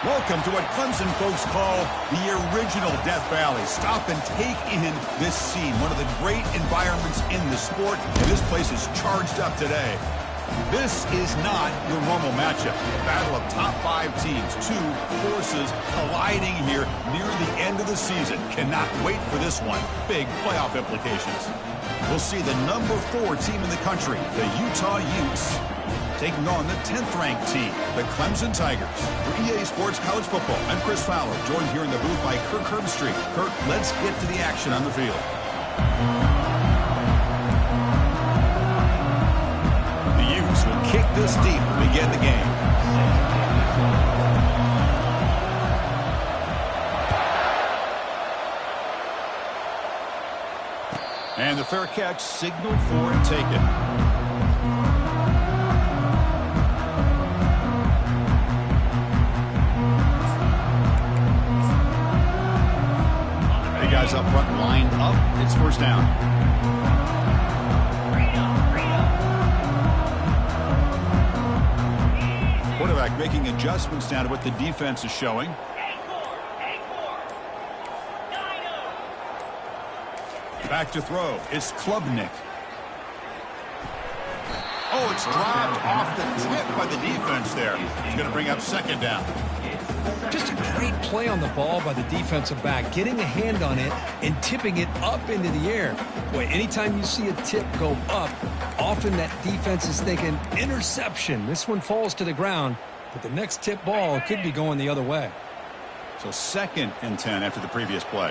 Welcome to what Clemson folks call the original Death Valley. Stop and take in this scene, one of the great environments in the sport, and this place is charged up today. This is not your normal matchup. A battle of top 5 teams, 2 forces colliding here near the end of the season. Cannot wait for this one. Big playoff implications. We'll see the number 4 team in the country, the Utah Utes, taking on the 10th-ranked team, the Clemson Tigers. For EA Sports College Football, I'm Chris Fowler, joined here in the booth by Kirk Herbstreit. Kirk, let's get to the action on the field. The Utes will kick this deep to begin the game. And the fair catch signaled for and taken. Guys up front lined up. It's first down. Quarterback making adjustments now to what the defense is showing. Back to throw. It's Klubnik. Oh, it's dropped off the tip by the defense there. He's going to bring up second down. Just a great play on the ball by the defensive back, getting a hand on it and tipping it up into the air. Boy, anytime you see a tip go up, often that defense is thinking interception. This one falls to the ground, but the next tip ball could be going the other way. So 2nd and 10 after the previous play.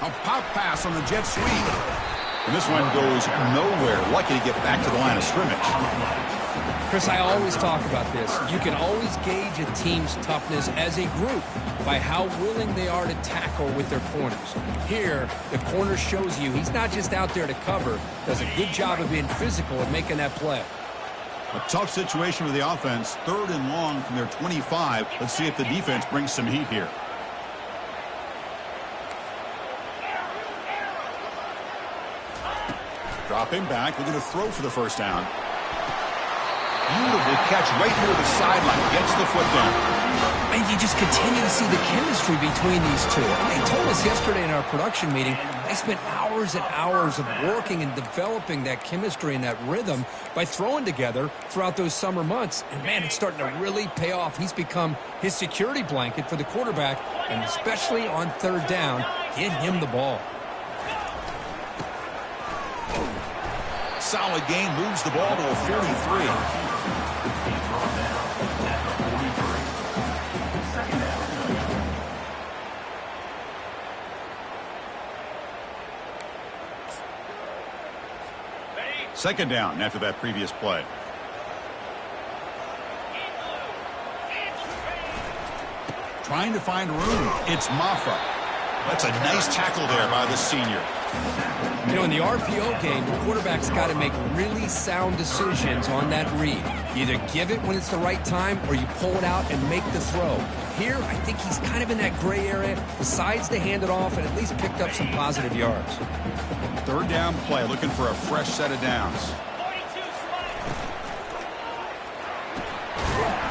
A pop pass on the jet sweep. And this one goes nowhere. Lucky to get back to the line of scrimmage. Chris, I always talk about this. You can always gauge a team's toughness as a group by how willing they are to tackle with their corners. Here, the corner shows you he's not just out there to cover, does a good job of being physical and making that play. A tough situation for the offense. 3rd and long from their 25. Let's see if the defense brings some heat here. Dropping back, looking to throw for the first down. Beautiful catch right near the sideline. Gets the foot down. And you just continue to see the chemistry between these two. And they told us yesterday in our production meeting, they spent hours and hours of working and developing that chemistry and that rhythm by throwing together throughout those summer months. And, man, it's starting to really pay off. He's become his security blanket for the quarterback, and especially on 3rd down, get him the ball. Solid gain, moves the ball to a 43. Second down after that previous play. Trying to find room. It's Maffa. That's a nice tackle there by the senior. You know, in the RPO game, the quarterback's got to make really sound decisions on that read. You either give it when it's the right time or you pull it out and make the throw. Here, I think he's kind of in that gray area, decides to hand it off and at least picked up some positive yards. 3rd down play, looking for a fresh set of downs.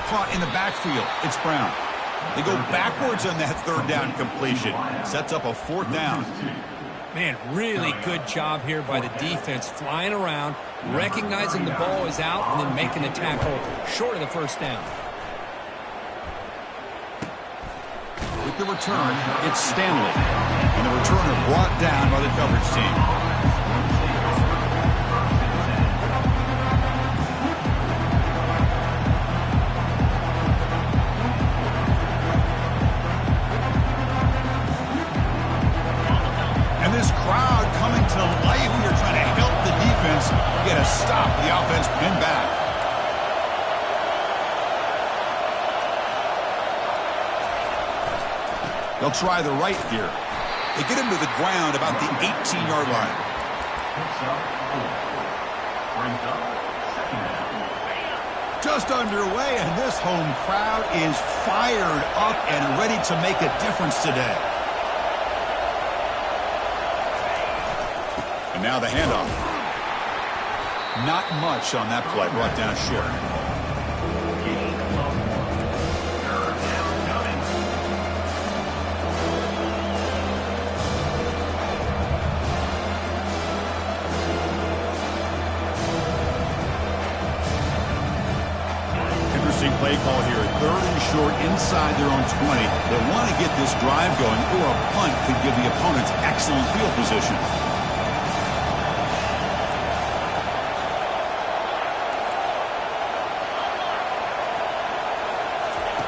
Caught in the backfield. It's Brown. They go backwards on that 3rd down completion. Sets up a 4th down. Man, really good job here by the defense, flying around, recognizing the ball is out, and then making the tackle short of the first down. With the return, it's Stanley. And the returner brought down by the coverage team. This crowd coming to life here, trying to help the defense get a stop. The offense pinned back. They'll try the right here. They get him to the ground about the 18-yard line. Just underway, and this home crowd is fired up and ready to make a difference today. And now the handoff. Not much on that play, brought down short. short inside their own 20. They want to get this drive going, or a punt could give the opponents excellent field position.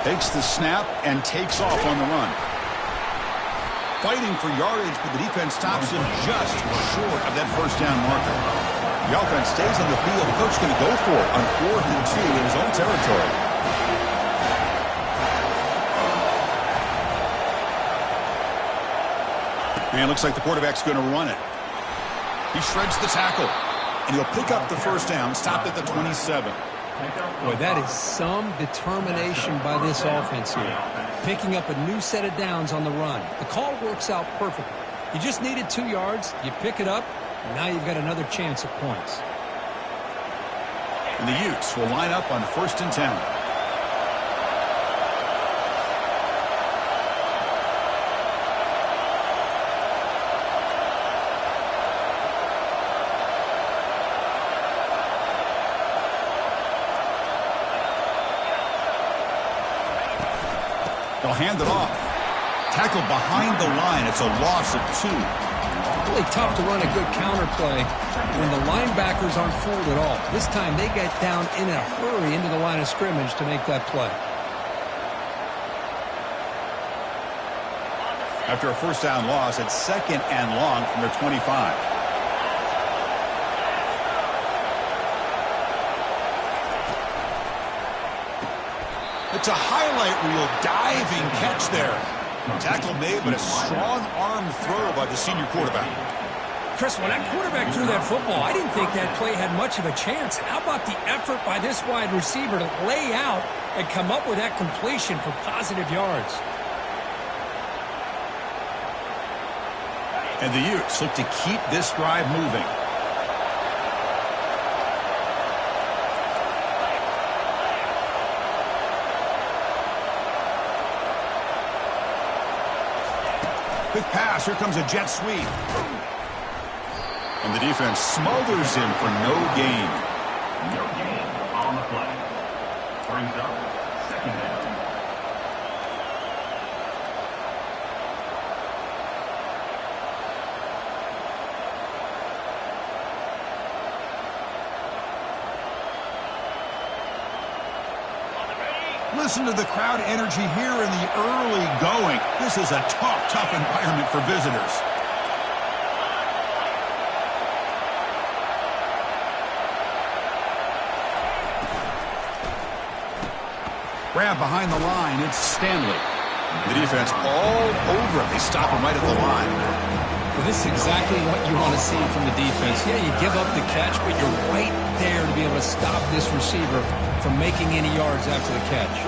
Takes the snap and takes off on the run. Fighting for yardage, but the defense stops him just short of that first down marker. The offense stays on the field. The coach is going to go for it on 4th and 2 in his own territory. And it looks like the quarterback's going to run it. He shreds the tackle, and he'll pick up the first down, stopped at the 27. Boy, that is some determination by this offense here. Picking up a new set of downs on the run. The call works out perfectly. You just needed 2 yards. You pick it up, and now you've got another chance at points. And the Utes will line up on 1st and 10. They'll hand it off. Tackled behind the line. It's a loss of 2. Really tough to run a good counter play when the linebackers aren't fooled at all. This time they get down in a hurry into the line of scrimmage to make that play. After a first down loss, it's 2nd and long from their 25. It's a highlight reel diving catch there. Tackle made, but a strong arm throw by the senior quarterback. Chris, when that quarterback threw that football, I didn't think that play had much of a chance. How about the effort by this wide receiver to lay out and come up with that completion for positive yards? And the Utes look to keep this drive moving. Quick pass. Here comes a jet sweep. And the defense smothers him for no gain. No gain on the play. Brings up 2nd down. Listen to the crowd energy here in the early going. This is a tough environment for visitors. Grab behind the line. It's Stanley. The defense all over him. They stop him right at the line. Well, this is exactly what you want to see from the defense. Yeah, you give up the catch, but you're right there to be able to stop this receiver from making any yards after the catch.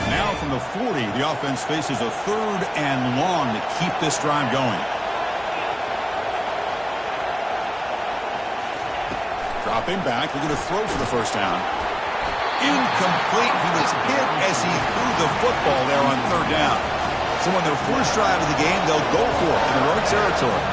Now from the 40, the offense faces a 3rd and long to keep this drive going. Dropping back, looking to throw for the first down. Incomplete. He was hit as he threw the football there on 3rd down. So on their first drive of the game, they'll go for it in their own territory.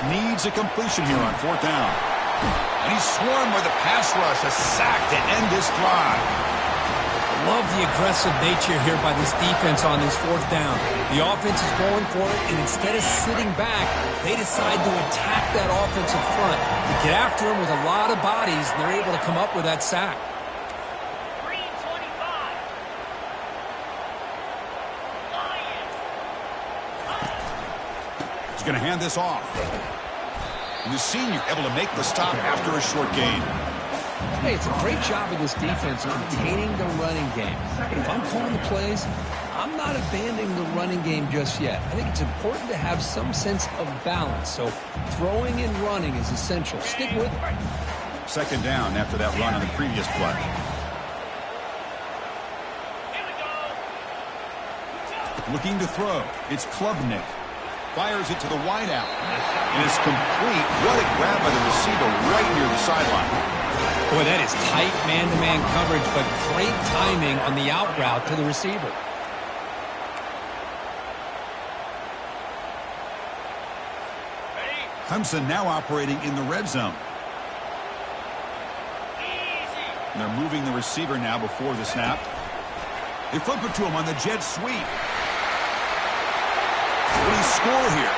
Needs a completion here on 4th down. And he's swarmed with a pass rush, a sack to end this drive. Love the aggressive nature here by this defense on this 4th down. The offense is going for it, and instead of sitting back, they decide to attack that offensive front. They get after him with a lot of bodies, and they're able to come up with that sack. He's going to hand this off. And the senior able to make the stop after a short gain. Hey, it's a great job of this defense containing the running game. But if I'm calling the plays, I'm not abandoning the running game just yet. I think it's important to have some sense of balance. So throwing and running is essential. Stick with it. 2nd down after that run on the previous play. Looking to throw. It's Klubnik. Fires it to the wideout. And it's complete. What a grab by the receiver right near the sideline. Boy, that is tight man-to-man coverage, but great timing on the out route to the receiver. Clemson now operating in the red zone. And they're moving the receiver now before the snap. They flip it to him on the jet sweep. What do you score here?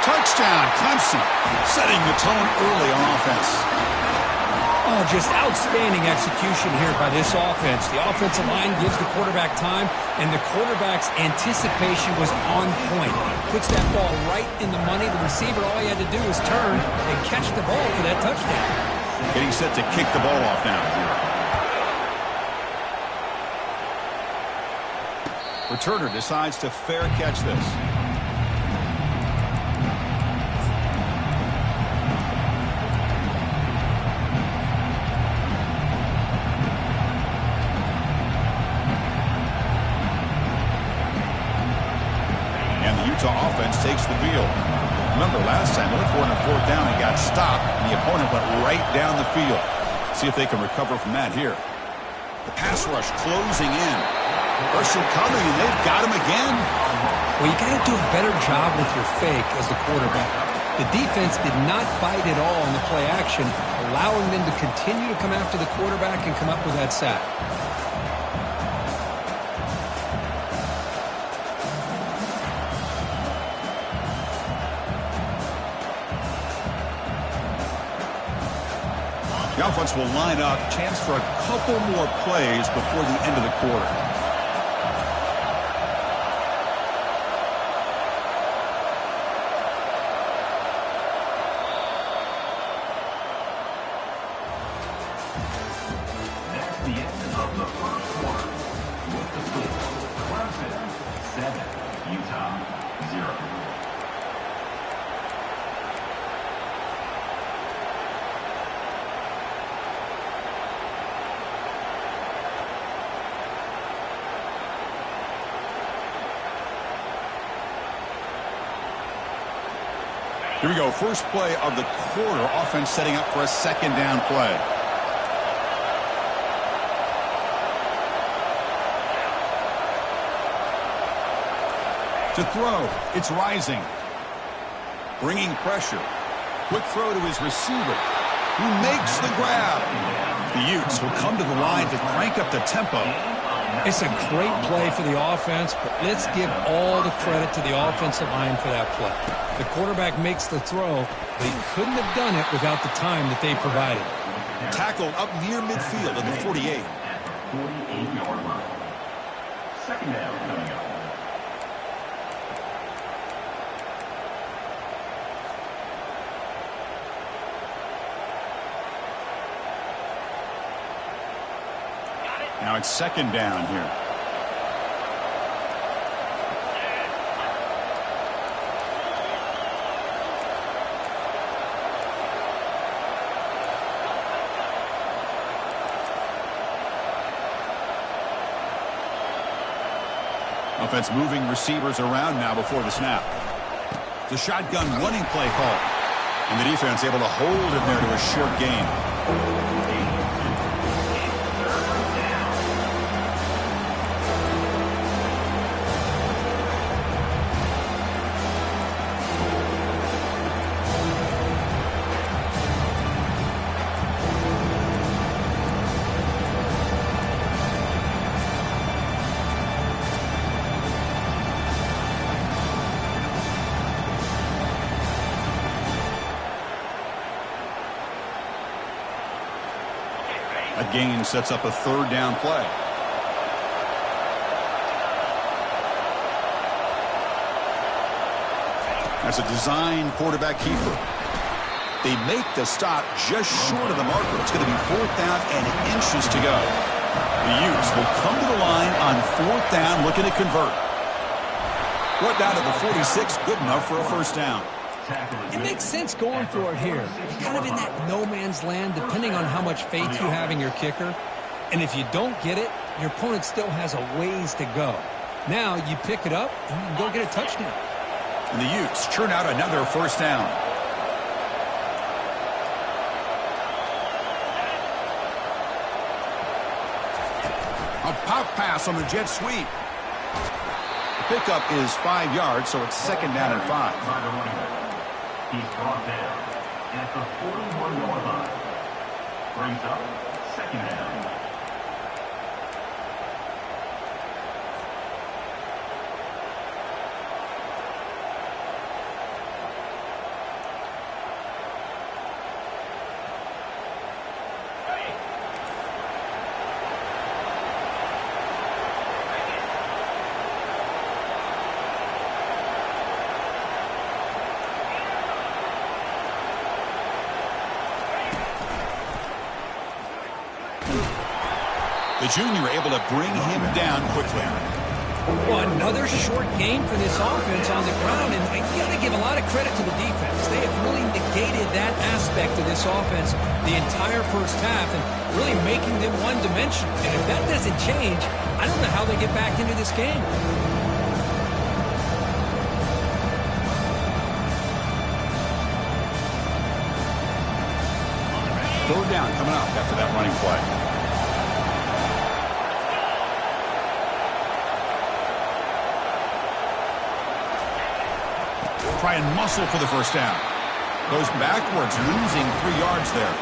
Touchdown, Clemson. Setting the tone early on offense. Oh, just outstanding execution here by this offense. The offensive line gives the quarterback time, and the quarterback's anticipation was on point. Puts that ball right in the money. The receiver, all he had to do was turn and catch the ball for that touchdown. Getting set to kick the ball off now. Returner decides to fair catch this. Offense takes the field. Remember, last time, only 4th down, and got stopped, and the opponent went right down the field. See if they can recover from that here. The pass rush closing in. Pressure coming, and they've got him again. Well, you got to do a better job with your fake as the quarterback. The defense did not bite at all on the play action, allowing them to continue to come after the quarterback and come up with that sack. The offense will line up. Chance for a couple more plays before the end of the quarter. That's the end of the first quarter. With the score, Clemson 7, Utah 0. Here we go. First play of the quarter. Offense setting up for a second down play. To throw. It's Rising. Bringing pressure. Quick throw to his receiver, who makes the grab. The Utes will come to the line to crank up the tempo. It's a great play for the offense, but let's give all the credit to the offensive line for that play. The quarterback makes the throw, but he couldn't have done it without the time that they provided. Tackled up near midfield at the 48. At the 48-yard line. Second down coming up. Now it's second down here. Offense moving receivers around now before the snap. The shotgun running play call. And the defense able to hold him there to a short gain. A gain sets up a third down play. That's a design quarterback keeper. They make the stop just short of the marker. It's going to be 4th down and inches to go. The Utes will come to the line on 4th down looking to convert. Brought down to the 46, good enough for a first down. It makes sense going for it here. Kind of in that no man's land, depending on how much faith you have in your kicker. And if you don't get it, your opponent still has a ways to go. Now you pick it up and you can go get a touchdown. And the Utes churn out another first down. A pop pass on the jet sweep. The pickup is 5 yards, so it's second down and 5. He's brought down at the 41-yard line. Brings up second down. The junior able to bring him down quickly. Well, another short game for this offense on the ground, and you got to give a lot of credit to the defense. They have really negated that aspect of this offense the entire first half and really making them one-dimensional. And if that doesn't change, I don't know how they get back into this game. Third down coming up after that running play. Try and muscle for the first down. Goes backwards, losing 3 yards there.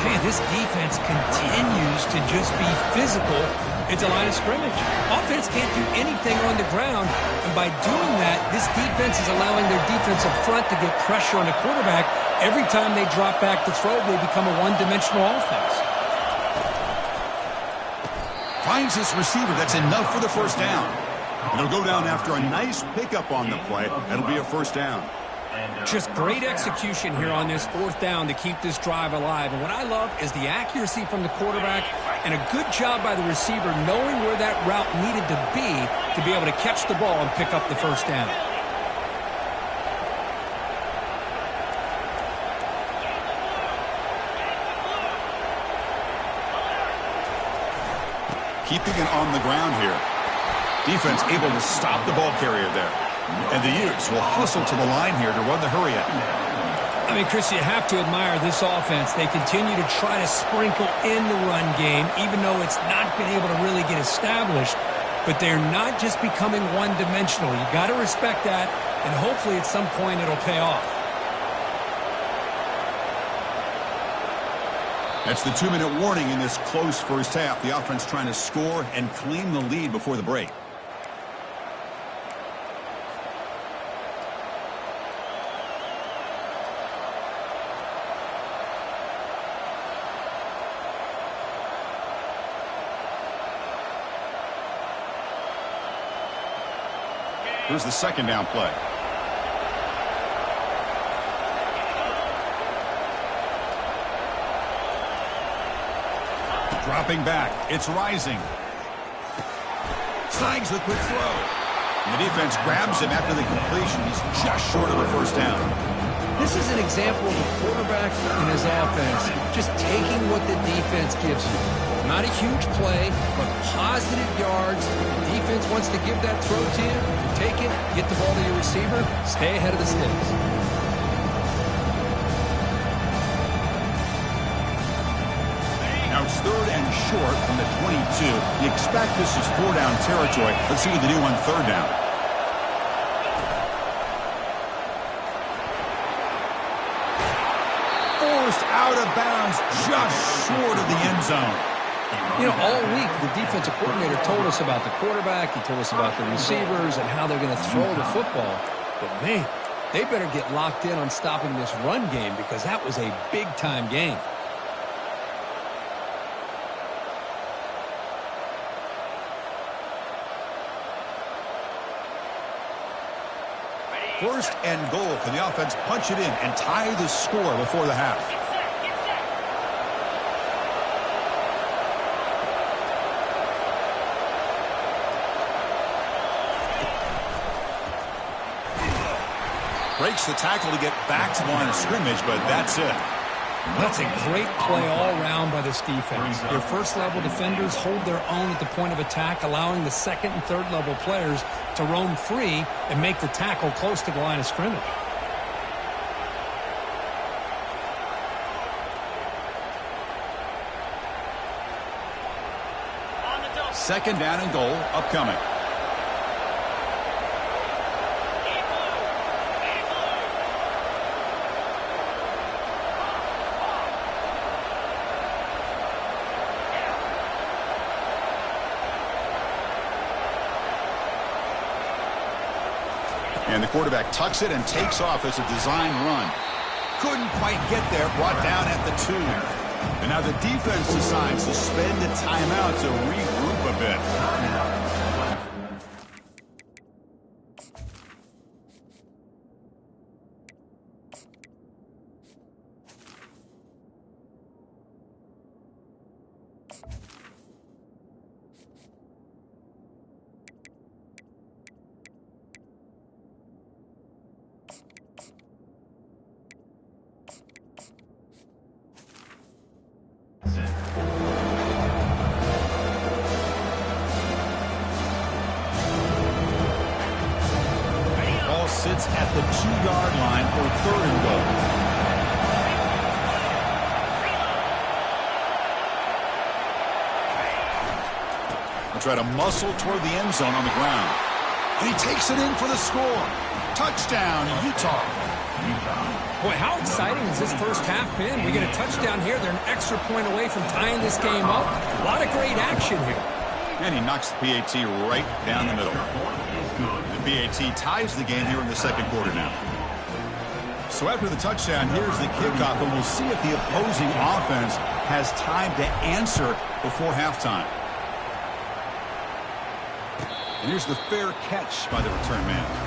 Tell you, this defense continues to just be physical at the line of scrimmage. Offense can't do anything on the ground, and by doing that, this defense is allowing their defensive front to get pressure on the quarterback. Every time they drop back to throw, they become a one-dimensional offense. Finds this receiver. That's enough for the first down. And it'll go down after a nice pickup on the play. That'll be a first down. Just great execution here on this fourth down to keep this drive alive. And what I love is the accuracy from the quarterback and a good job by the receiver knowing where that route needed to be able to catch the ball and pick up the first down. Keeping it on the ground here. Defense able to stop the ball carrier there. And the Utes will hustle to the line here to run the hurry up. I mean, Chris, you have to admire this offense. They continue to try to sprinkle in the run game, even though it's not been able to really get established. But they're not just becoming one-dimensional. You got to respect that, and hopefully at some point it'll pay off. That's the 2-minute warning in this close first half. The offense trying to score and claim the lead before the break. Here's the second down play. Dropping back. It's rising. Snags the quick throw. And the defense grabs him after the completion. He's just short of the first down. This is an example of a quarterback and his offense just taking what the defense gives you. Not a huge play, but positive yards. The defense wants to give that throw to you. Take it, get the ball to your receiver, stay ahead of the sticks. Now it's third and short from the 22. You expect this is 4-down territory. Let's see what they do on third down. Forced out of bounds, just short of the end zone. You know, all week the defensive coordinator told us about the quarterback. He told us about the receivers and how they're going to throw the football. But, man, they better get locked in on stopping this run game because that was a big-time game. First and goal. Can the offense punch it in and tie the score before the half? Breaks the tackle to get back to the line of scrimmage, but that's it. That's a great play all around by this defense. Your first-level defenders hold their own at the point of attack, allowing the second and third-level players to roam free and make the tackle close to the line of scrimmage. Second down and goal upcoming. And the quarterback tucks it and takes off as a design run. Couldn't quite get there, brought down at the 2. And now the defense decides to spend a timeout to regroup a bit. Sits at the 2-yard line for third and goal. He'll try to muscle toward the end zone on the ground. And he takes it in for the score. Touchdown, Utah. Boy, how exciting has this first half been? We get a touchdown here. They're an extra point away from tying this game up. A lot of great action here. And he knocks the PAT right down the middle. The PAT ties the game here in the second quarter now. So after the touchdown, here's the kickoff, and we'll see if the opposing offense has time to answer before halftime. And here's the fair catch by the return man.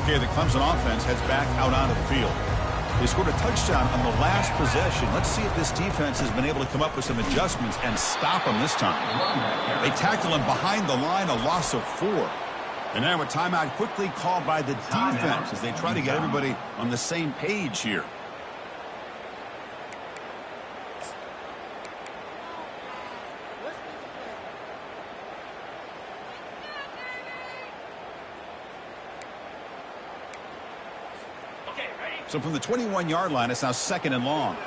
Okay, the Clemson offense heads back out onto the field. They scored a touchdown on the last possession. Let's see if this defense has been able to come up with some adjustments and stop them this time. They tackle him behind the line, a loss of 4. And now a timeout quickly called by the defense as they try to get everybody on the same page here. So from the 21-yard line, it's now second and long.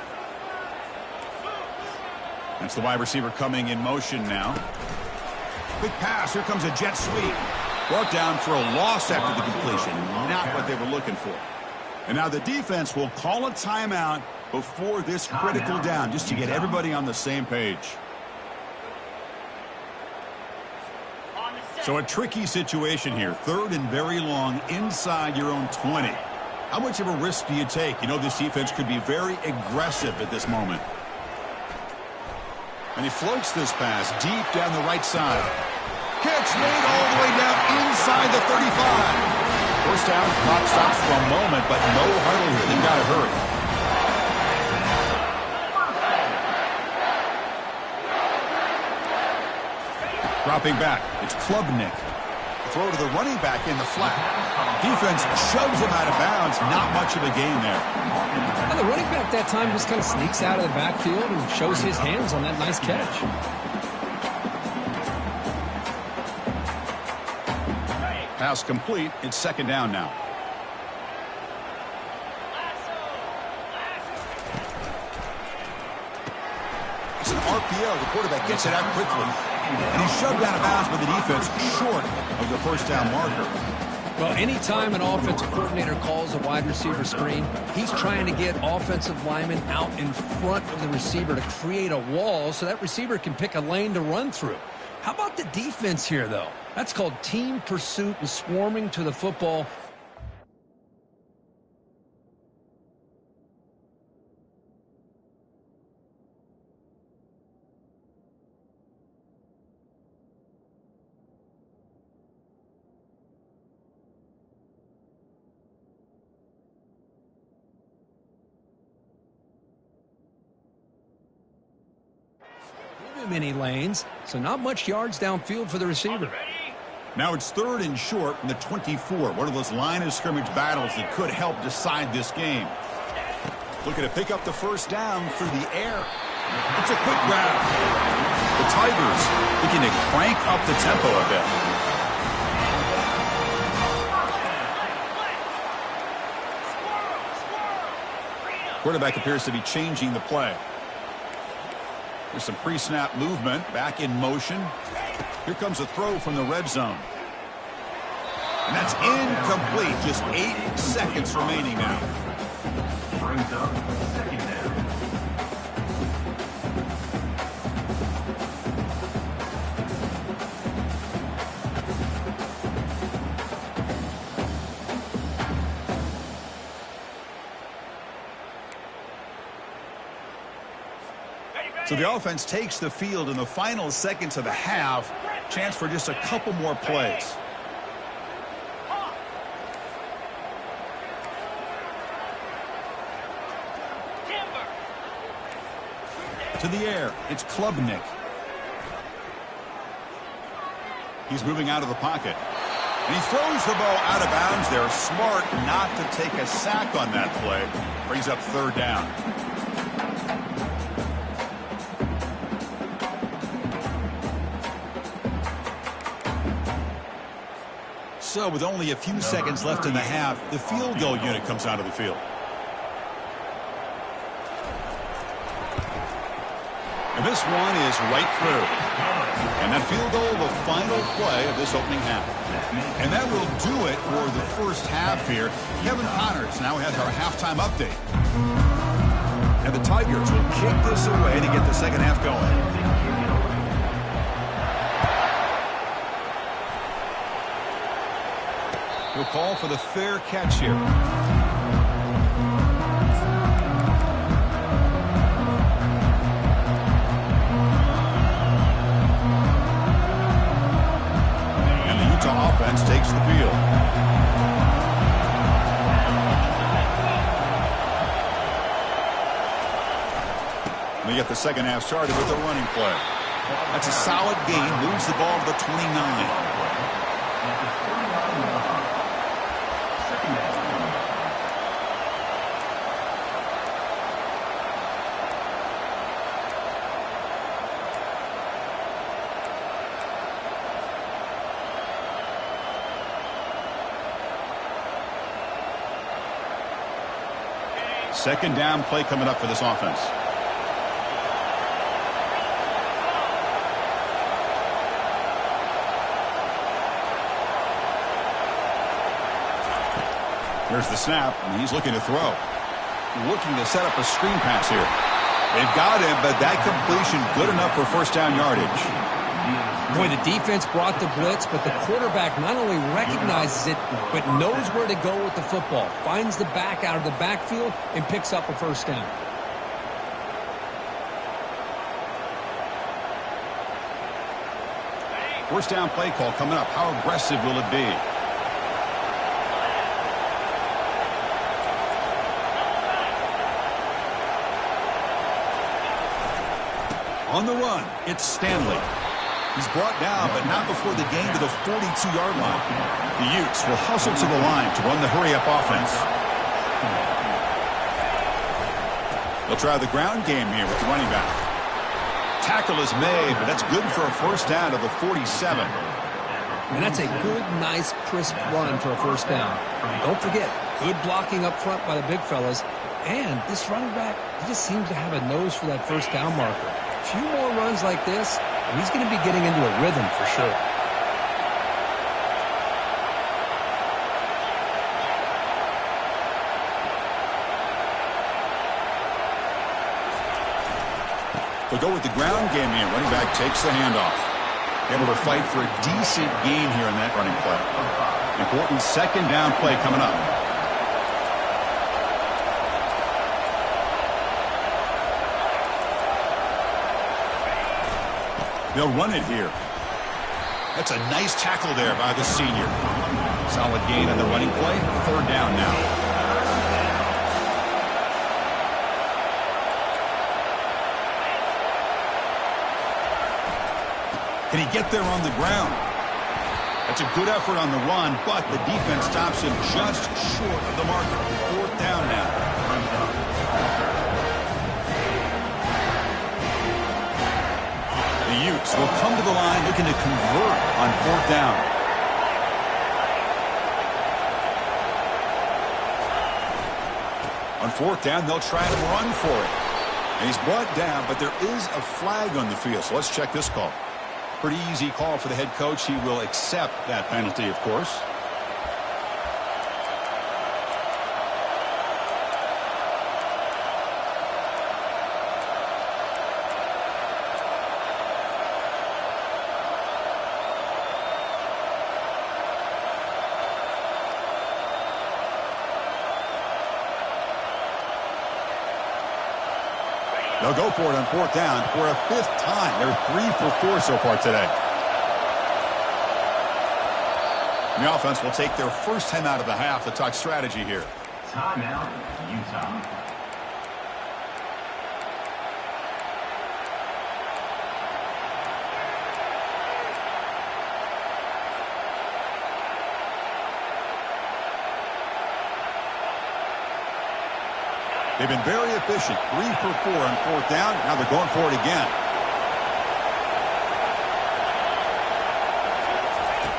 That's the wide receiver coming in motion now. Quick pass. Here comes a jet sweep. Brought down for a loss after the completion. Not what they were looking for. And now the defense will call a timeout before this critical down, just to get everybody on the same page. So a tricky situation here. Third and very long inside your own 20. How much of a risk do you take? You know this defense could be very aggressive at this moment. And he floats this pass deep down the right side. Catch made all the way down inside the 35. First down, clock stops for a moment, but no huddle here. They've got to hurry. Dropping back, it's Klubnik. Throw to the running back in the flat. Defense shoves him out of bounds. Not much of a gain there. And the running back that time just kind of sneaks out of the backfield and shows his hands on that nice catch. Pass complete. It's second down now. It's an RPO. The quarterback gets it out quickly. And he's shoved out of bounds by the defense short of the first down marker. Well, anytime an offensive coordinator calls a wide receiver screen, he's trying to get offensive linemen out in front of the receiver to create a wall so that receiver can pick a lane to run through. How about the defense here, though? That's called team pursuit and swarming to the football. many lanes, so not much yards downfield for the receiver. Now it's 3rd and short from the 24. One of those line of scrimmage battles that could help decide this game. Looking to pick up the first down through the air. It's a quick grab. The Tigers looking to crank up the tempo a bit. Quarterback appears to be changing the play. There's some pre-snap movement, back in motion. Here comes a throw from the red zone. And that's incomplete. Just 8 seconds remaining now. Brings up 2nd down. So the offense takes the field in the final seconds of the half. Chance for just a couple more plays. To the air, it's Klubnik. He's moving out of the pocket. And he throws the ball out of bounds there. Smart not to take a sack on that play. Brings up 3rd down. So with only a few seconds left in the half, the field goal unit comes out of the field. And this one is right through. And that field goal, the final play of this opening half. And that will do it for the first half here. Kevin Connors now has our halftime update. And the Tigers will kick this away to get the second half going. We'll call for the fair catch here. And the Utah offense takes the field. We get the second half started with a running play. That's a solid gain. Moves the ball to the 29. Second down play coming up for this offense. Here's the snap, and he's looking to throw. Looking to set up a screen pass here. They've got him, but that completion good enough for first down yardage. Boy, the defense brought the blitz, but the quarterback not only recognizes it, but knows where to go with the football. Finds the back out of the backfield and picks up a first down. First down play call coming up. How aggressive will it be? On the run, it's Stanley. He's brought down, but not before the gain to the 42-yard line. The Utes will hustle to the line to run the hurry-up offense. They'll try the ground game here with the running back. Tackle is made, but that's good for a first down to the 47. And that's a good, nice, crisp run for a first down. Don't forget, good blocking up front by the big fellas. And this running back, he just seems to have a nose for that first down marker. A few more runs like this, and he's going to be getting into a rhythm for sure. They'll go with the ground game here. Running back takes the handoff. Able to fight for a decent gain here in that running play. Important second down play coming up. They'll run it here. That's a nice tackle there by the senior. Solid gain on the running play. Third down now. Can he get there on the ground? That's a good effort on the run, but the defense stops him just short of the marker. 4th down now. The Utes will come to the line looking to convert on 4th down. On 4th down, they'll try to run for it. And he's brought down, but there is a flag on the field, so let's check this call. Pretty easy call for the head coach. He will accept that penalty, of course. They'll go for it on 4th down for a 5th time. They're 3 for 4 so far today. The offense will take their first time out of the half to talk strategy here. Timeout, Utah. They've been very efficient. 3 for 4 on 4th down. Now they're going for it again.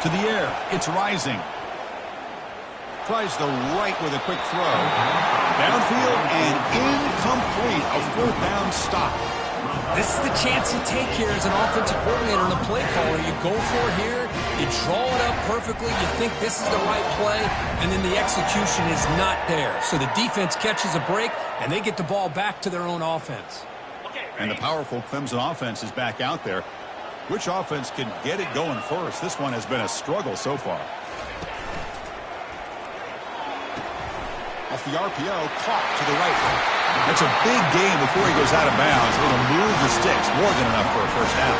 To the air. It's Rising. Tries the right with a quick throw. Downfield and incomplete. A 4th down stop. This is the chance you take here as an offensive coordinator and a play caller. You go for it here. You draw it up perfectly. You think this is the right play, and then the execution is not there. So the defense catches a break, and they get the ball back to their own offense. And the powerful Clemson offense is back out there. Which offense can get it going first? This one has been a struggle so far. Off the RPO, caught to the right. That's a big gain before he goes out of bounds. It'll move the sticks, more than enough for a first down.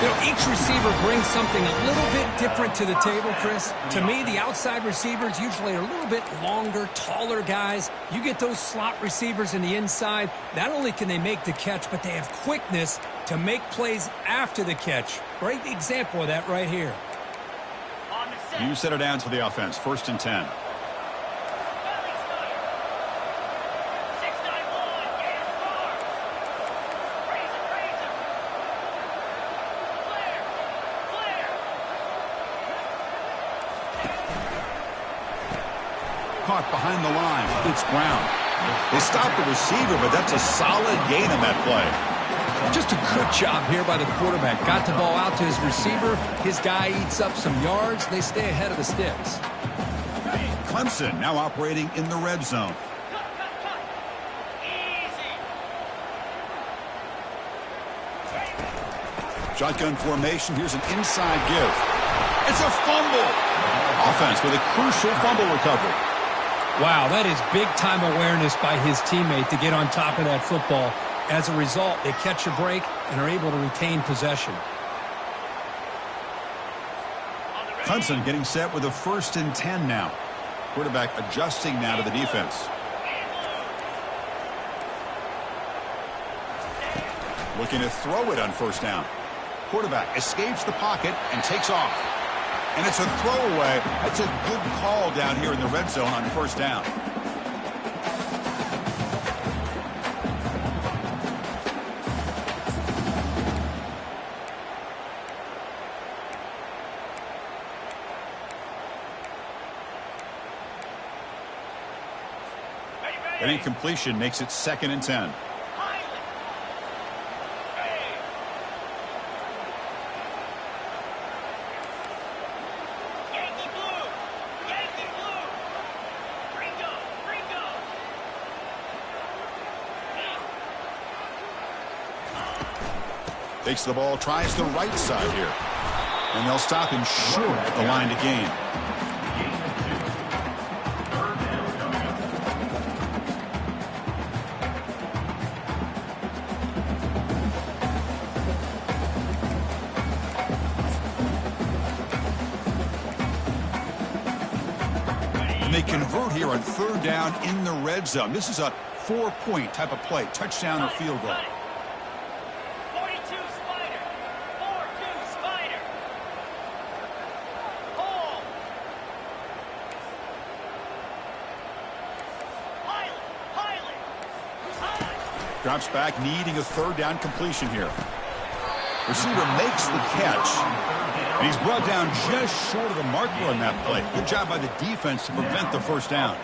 You know, each receiver brings something a little bit different to the table, Chris. To me, the outside receivers usually are a little bit longer, taller guys. You get those slot receivers in the inside, not only can they make the catch, but they have quickness to make plays after the catch. Great example of that right here. You set it down to the offense. 1st and 10. Caught behind the line. It's Brown. They stopped the receiver, but that's a solid gain on that play. Just a good job here by the quarterback. Got the ball out to his receiver. His guy eats up some yards. They stay ahead of the sticks. Clemson now operating in the red zone. Shotgun formation. Here's an inside give. It's a fumble. Offense with a crucial fumble recovery. Wow, that is big-time awareness by his teammate to get on top of that football. As a result, they catch a break and are able to retain possession. Clemson getting set with a 1st and 10 now. Quarterback adjusting now to the defense. Looking to throw it on 1st down. Quarterback escapes the pocket and takes off. And it's a throwaway. That's a good call down here in the red zone on 1st down. An incompletion makes it 2nd and 10. Takes the ball, tries the right side here. And they'll stop him short at the line to gain. And they convert here on 3rd down in the red zone. This is a 4-point type of play, touchdown or field goal. Drops back, needing a third down completion here. Receiver makes the catch, and he's brought down just short of the marker on that play. Good job by the defense to prevent the first down.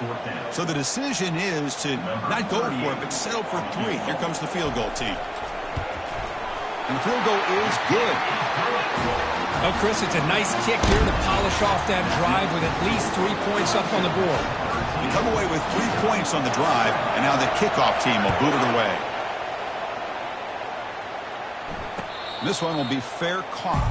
So the decision is to not go for it, but settle for 3. Here comes the field goal team. And the field goal is good. Oh, Chris, it's a nice kick here to polish off that drive with at least 3 points up on the board. You come away with 3 points on the drive, and now the kickoff team will boot it away. This one will be fair caught.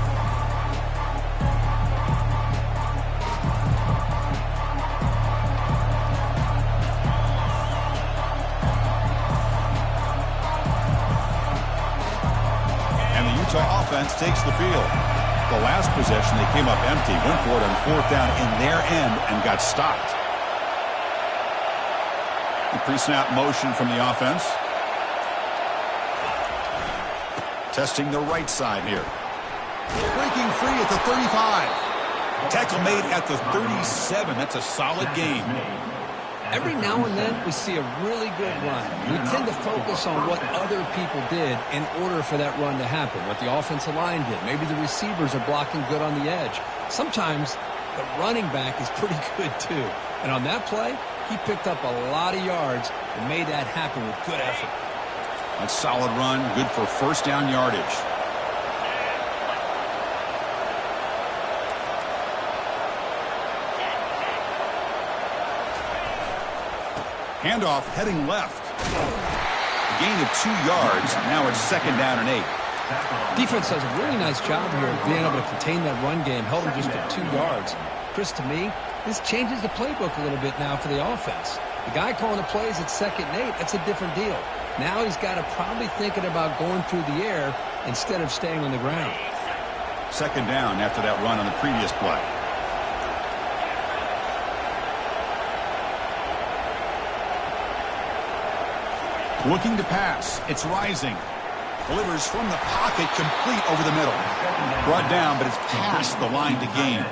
And the Utah offense takes the field. The last possession, they came up empty, went for it on 4th down in their end, and got stopped. The pre-snap motion from the offense. Testing the right side here. Breaking free at the 35. Tackle made at the 37. That's a solid game. Every now and then we see a really good run. We tend to focus on what other people did in order for that run to happen, what the offensive line did. Maybe the receivers are blocking good on the edge. Sometimes the running back is pretty good too. And on that play, he picked up a lot of yards and made that happen with good effort. A solid run, good for first down yardage. Handoff heading left. A gain of 2 yards. Now it's 2nd down and 8. Defense does a really nice job here of being able to contain that run game. Held him just at 2 yards. Chris, to me, this changes the playbook a little bit now for the offense. The guy calling the plays at 2nd and 8, that's a different deal. Now he's got to probably thinking about going through the air instead of staying on the ground. 2nd down after that run on the previous play. Looking to pass. It's Rising. Delivers from the pocket, complete over the middle. Brought down, but it's past the line to gain.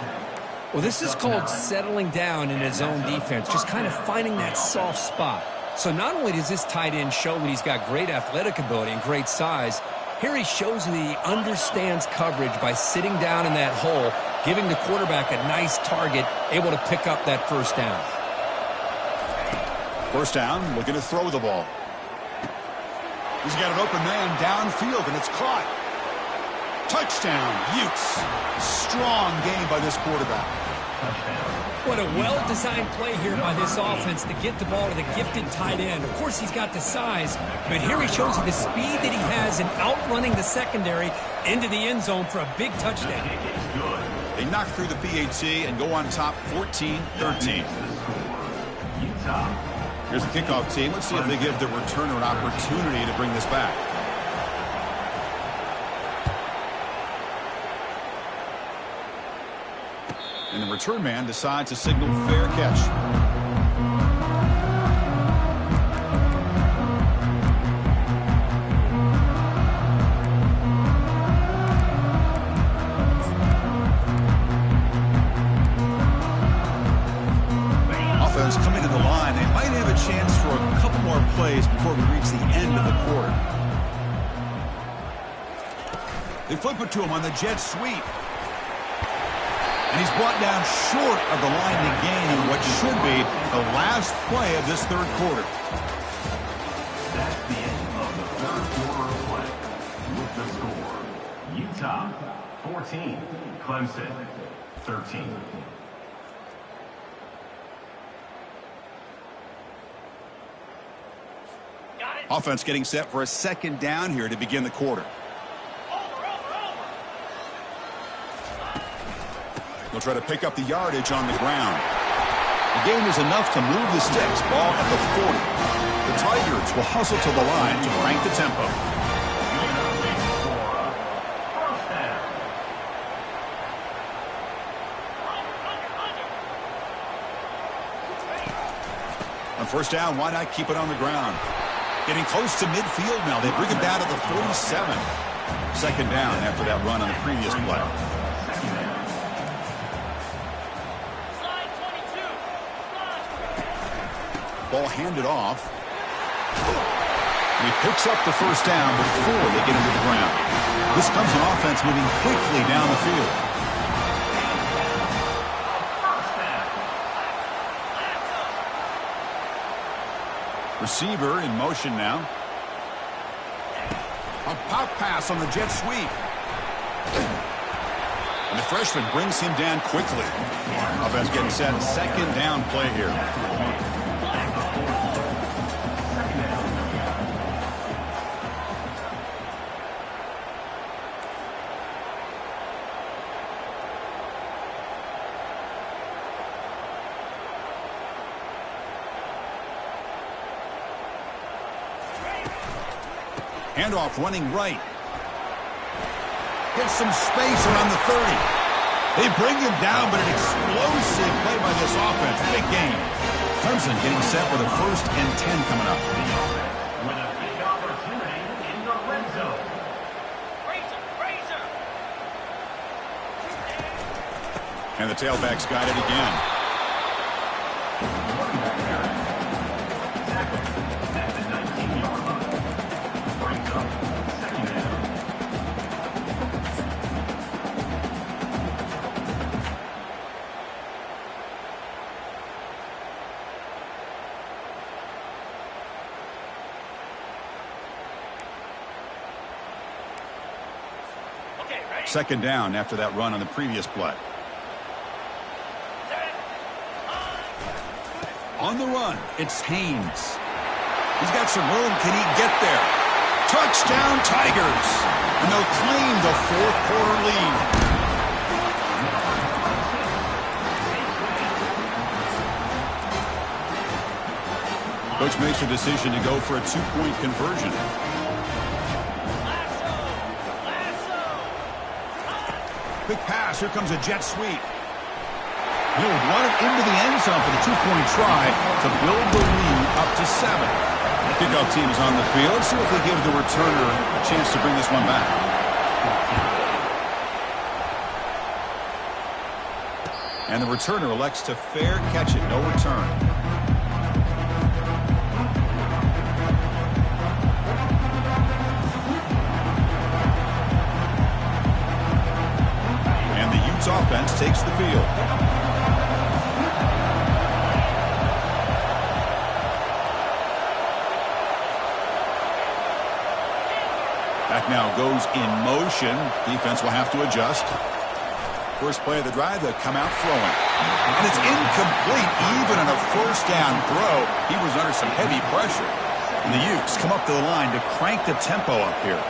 Well, this is called settling down in his own defense, just kind of finding that soft spot. So not only does this tight end show that he's got great athletic ability and great size, here he shows that he understands coverage by sitting down in that hole, giving the quarterback a nice target, able to pick up that first down. First down, looking to throw the ball. He's got an open man downfield, and it's caught. Touchdown, Utes. Strong game by this quarterback. What a well-designed play here by this offense to get the ball to the gifted tight end. Of course, he's got the size, but here he shows you the speed that he has in outrunning the secondary into the end zone for a big touchdown. They knock through the PAT and go on top 14-13. Here's the kickoff team. Let's see if they give the returner an opportunity to bring this back. And the return man decides to signal fair catch. Offense coming to the line. They might have a chance for a couple more plays before we reach the end of the quarter. They flip it to him on the jet sweep. And he's brought down short of the line to gain in what should be the last play of this third quarter. That's the end of the third quarter of play. With the score, Utah 14, Clemson 13. Offense getting set for a 2nd down here to begin the quarter. They'll try to pick up the yardage on the ground. The gain is enough to move the sticks. Ball at the 40. The Tigers will hustle to the line to crank the tempo. On first down, why not keep it on the ground? Getting close to midfield now. They bring it down to the 47. 2nd down after that run on the previous play. Ball handed off. He picks up the first down before they get into the ground. This comes an offense moving quickly down the field. Receiver in motion now. A pop pass on the jet sweep. And the freshman brings him down quickly. Offense getting set. Second down play here. Handoff running right. Gets some space around the 30. They bring him down, but an explosive play by this offense. Big game. Clemson getting set with a 1st and 10 coming up. With a big opportunity in the red zone. And the tailback's got it again. Second down after that run on the previous play. On the run, it's Haynes. He's got some room. Can he get there? Touchdown, Tigers. And they'll claim the 4th quarter lead. Coach makes a decision to go for a 2-point conversion. Quick pass. Here comes a jet sweep. He'll run it into the end zone for the 2-point try to build the lead up to 7. The kickoff team is on the field. Let's see if they give the returner a chance to bring this one back. And the returner elects to fair catch it. No return. Offense takes the field. Back now goes in motion. Defense will have to adjust. First play of the drive, they'll come out throwing. And it's incomplete even on a 1st down throw. He was under some heavy pressure. And the Utes come up to the line to crank the tempo up here.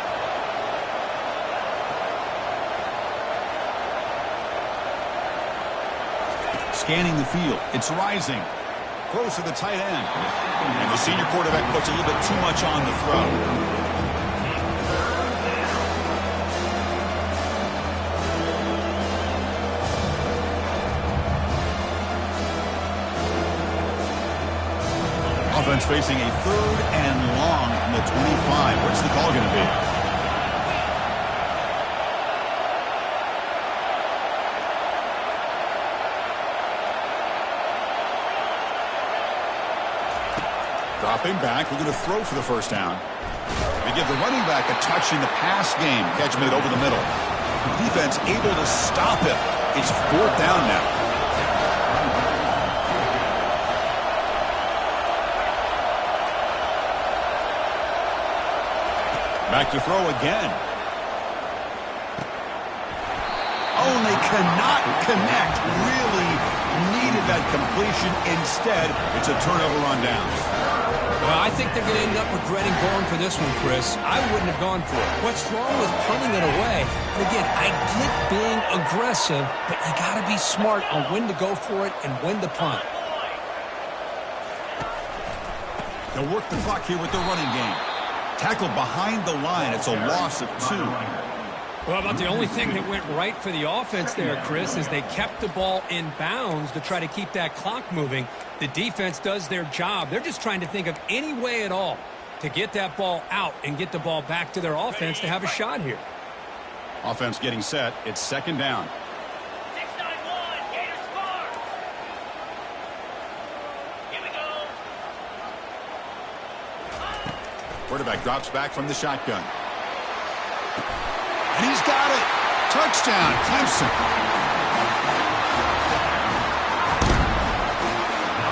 Scanning the field. It's rising. Close to the tight end. And the senior quarterback puts a little bit too much on the throw. Offense facing a 3rd and long from the 25. What's the call going to be? Dropping back, we're going to throw for the 1st down. They give the running back a touch in the pass game. Catch him over the middle. Defense able to stop him. It's 4th down now. Back to throw again. Oh, and they cannot connect. Really needed that completion. Instead, it's a turnover on downs. Well, I think they're going to end up regretting going for this one, Chris. I wouldn't have gone for it. What's wrong with punting it away? And again, I get being aggressive, but you got to be smart on when to go for it and when to punt. They'll work the clock here with the running game. Tackled behind the line. It's a loss of 2. Well, about the only thing that went right for the offense there, Chris, is they kept the ball in bounds to try to keep that clock moving. The defense does their job. They're just trying to think of any way at all to get that ball out and get the ball back to their offense to have a shot here. Offense getting set. It's 2nd down. 6-9-1, Gators score. Here we go. quarterback drops back from the shotgun. And he's got it. Touchdown, Clemson.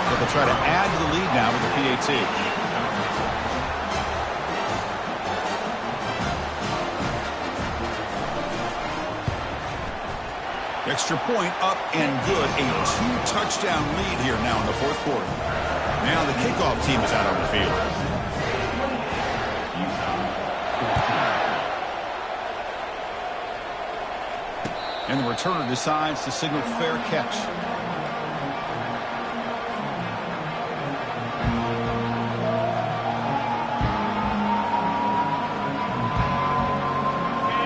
So they'll try to add to the lead now with the PAT. Extra point up and good. A 2-touchdown lead here now in the fourth quarter. Now the kickoff team is out on the field. And the returner decides to signal fair catch.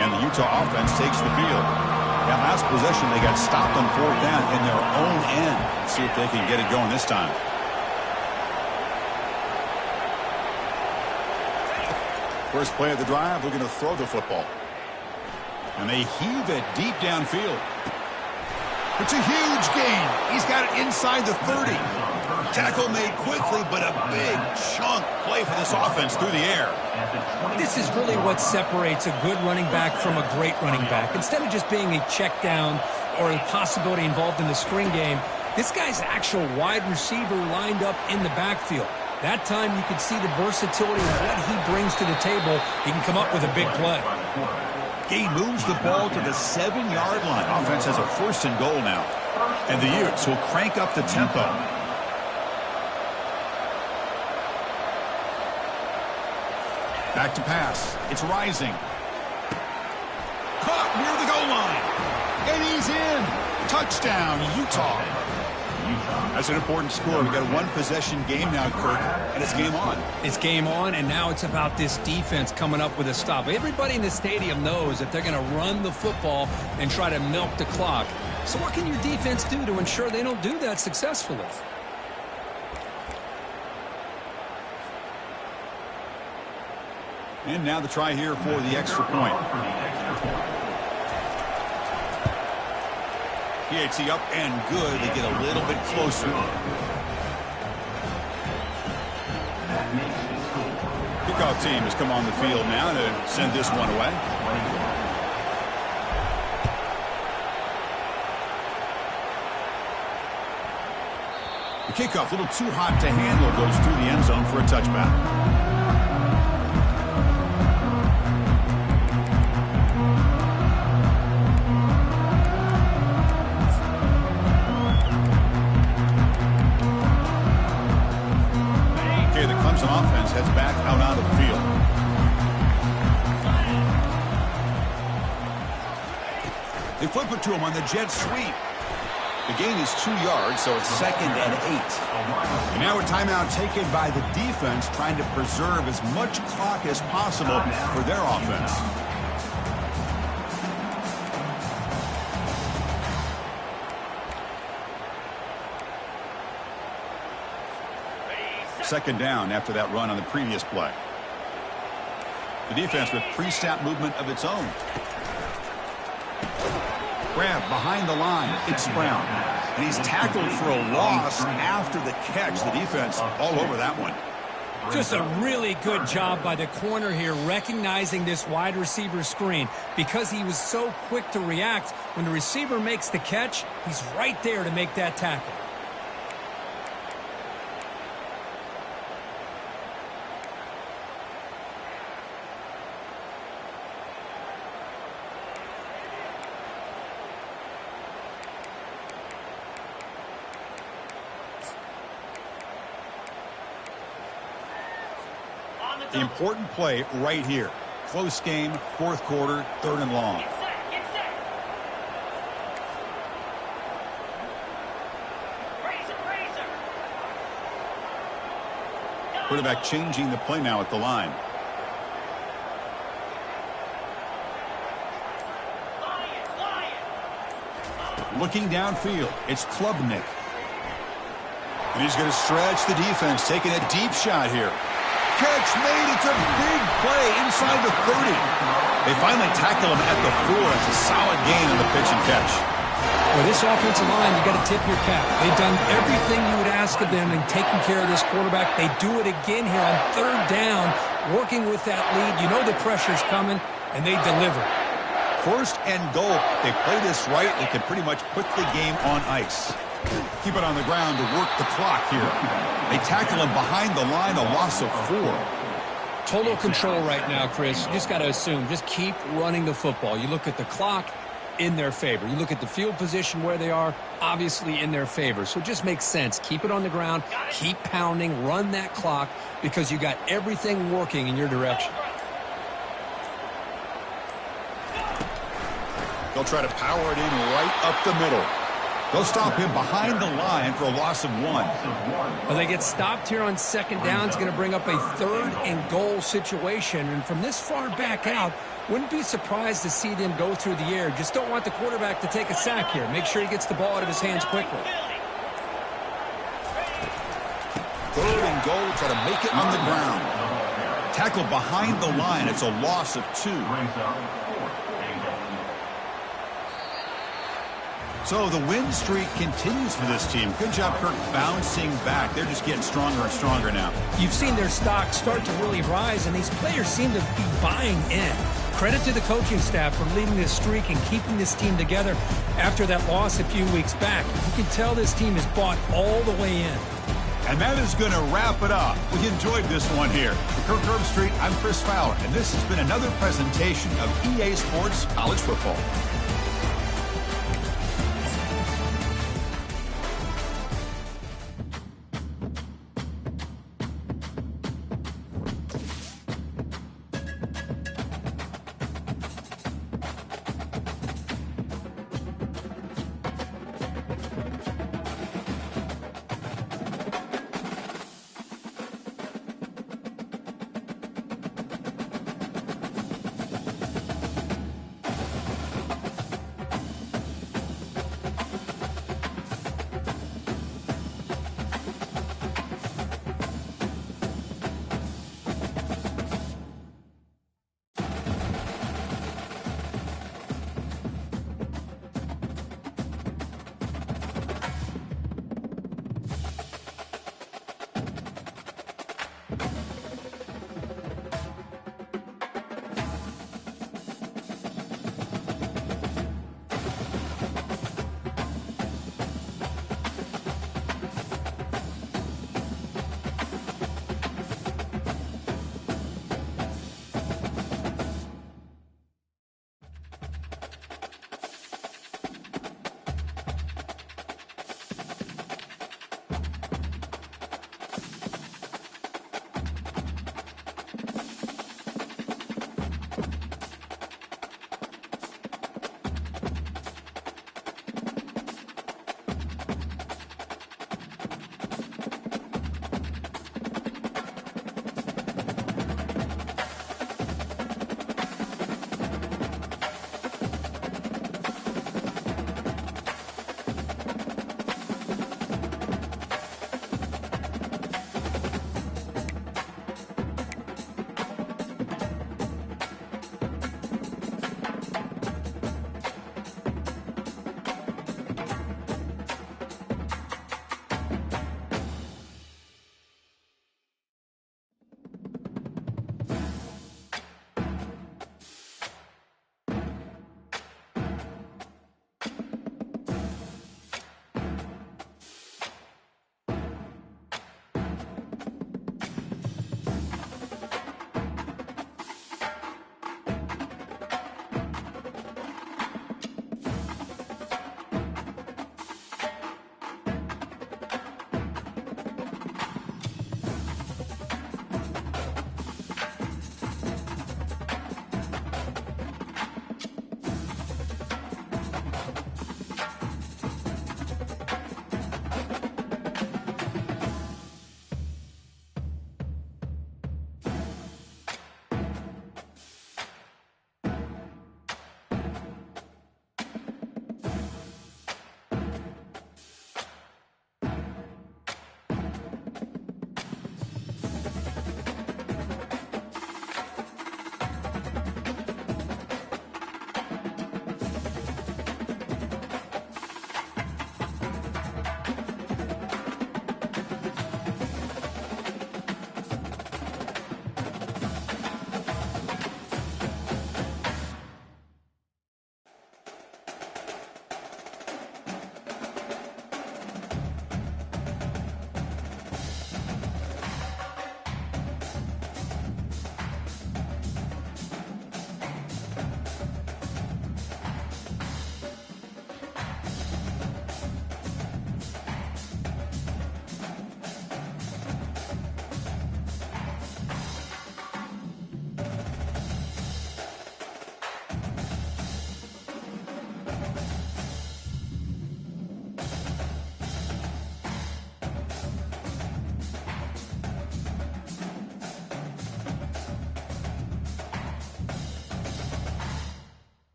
And the Utah offense takes the field. That last possession, they got stopped on fourth down in their own end. Let's see if they can get it going this time. First play of the drive, we're going to throw the football. And they heave it deep downfield. It's a huge gain. He's got it inside the 30. Tackle made quickly, but a big chunk play for this offense through the air. This is really what separates a good running back from a great running back. Instead of just being a check down or a possibility involved in the screen game, this guy's actual wide receiver lined up in the backfield. That time you could see the versatility of what he brings to the table. He can come up with a big play. He moves the ball to the 7-yard line. Offense has a 1st and goal now. And the Utes will crank up the tempo. Back to pass. It's rising. Caught near the goal line. And he's in. Touchdown, Utah. That's an important score. We've got a 1-possession game now, Kirk, and it's game on. It's game on, and now it's about this defense coming up with a stop. Everybody in the stadium knows that they're going to run the football and try to milk the clock. So what can your defense do to ensure they don't do that successfully? And now the try here for the extra point. PAT up and good. They get a little bit closer. Kickoff team has come on the field now to send this one away. The kickoff, a little too hot to handle, goes through the end zone for a touchback. Offense heads back out onto the field. They flip it to him on the jet sweep. The gain is 2 yards, so it's 2nd and 8. And now a timeout taken by the defense, trying to preserve as much clock as possible for their offense. Second down after that run on the previous play. The defense with pre-snap movement of its own. Grab behind the line. It's Brown. And he's tackled for a loss after the catch. The defense all over that one. Just a really good job by the corner here, recognizing this wide receiver screen. Because he was so quick to react, when the receiver makes the catch, he's right there to make that tackle. Important play right here. Close game, fourth quarter, 3rd and long. Get set, get set. Razor. Quarterback changing the play now at the line. Looking downfield, it's Klubnik. And he's going to stretch the defense, taking a deep shot here. Catch made. It's a big play inside the 30. They finally tackle him at the 4. It's a solid gain on the pitch and catch. Well, this offensive line, you got to tip your cap. They've done everything you would ask of them in taking care of this quarterback. They do it again here on third down, working with that lead. You know the pressure's coming, and they deliver. First and goal. They play this right, they can pretty much put the game on ice. Keep it on the ground to work the clock here. They tackle him behind the line, a loss of 4. Total control right now, Chris. You just got to assume. Just keep running the football. You look at the clock, in their favor. You look at the field position where they are, obviously in their favor. So it just makes sense. Keep it on the ground. Keep pounding. Run that clock because you got everything working in your direction. They'll try to power it in right up the middle. They'll stop him behind the line for a loss of 1. Well, they get stopped here on second down. It's going to bring up a third and goal situation. And from this far back out, wouldn't be surprised to see them go through the air. Just don't want the quarterback to take a sack here. Make sure he gets the ball out of his hands quickly. Third and goal, try to make it on the ground. Tackle behind the line. It's a loss of 2. So the win streak continues for this team. Good job, Kirk, bouncing back. They're just getting stronger and stronger now. You've seen their stock start to really rise, and these players seem to be buying in. Credit to the coaching staff for leading this streak and keeping this team together after that loss a few weeks back. You can tell this team is bought all the way in. And that is going to wrap it up. We enjoyed this one here. For Kirk Herbstreit, I'm Chris Fowler, and this has been another presentation of EA Sports College Football.